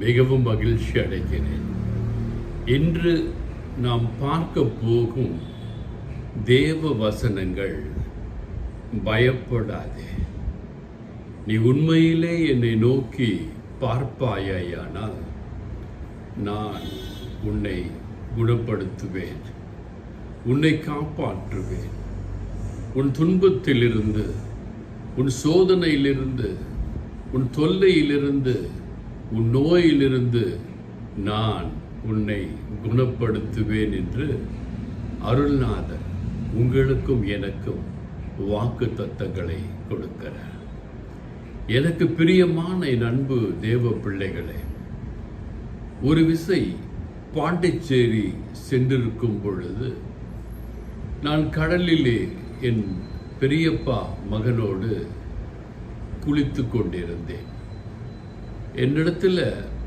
மிகவும் மகிழ்ச்சி அடைகிறேன். இன்று நாம் பார்க்க போகும் தேவ வசனங்கள், பயப்படாதே, நீ உண்மையிலே என்னை நோக்கி பார்ப்பாயானால் நான் உன்னை குணப்படுத்துவேன், உன்னை காப்பாற்றுவேன். உன் துன்பத்திலிருந்து, உன் சோதனையிலிருந்து, உன் தொல்லையிலிருந்து, உன் நோயிலிருந்து நான் உன்னை குணப்படுத்துவேன் என்று அருள்நாதர் உங்களுக்கும் எனக்கும் வாக்கு தத்தங்களை கொடுக்கிறார். எனக்கு பிரியமான என் அன்பு தேவ பிள்ளைகளே, ஒரு விசை பாண்டிச்சேரி சென்றிருக்கும் பொழுது நான் கடலிலே என் பெரியப்பா மகனோடு குளித்து கொண்டிருந்தேன். என்னிடத்தில்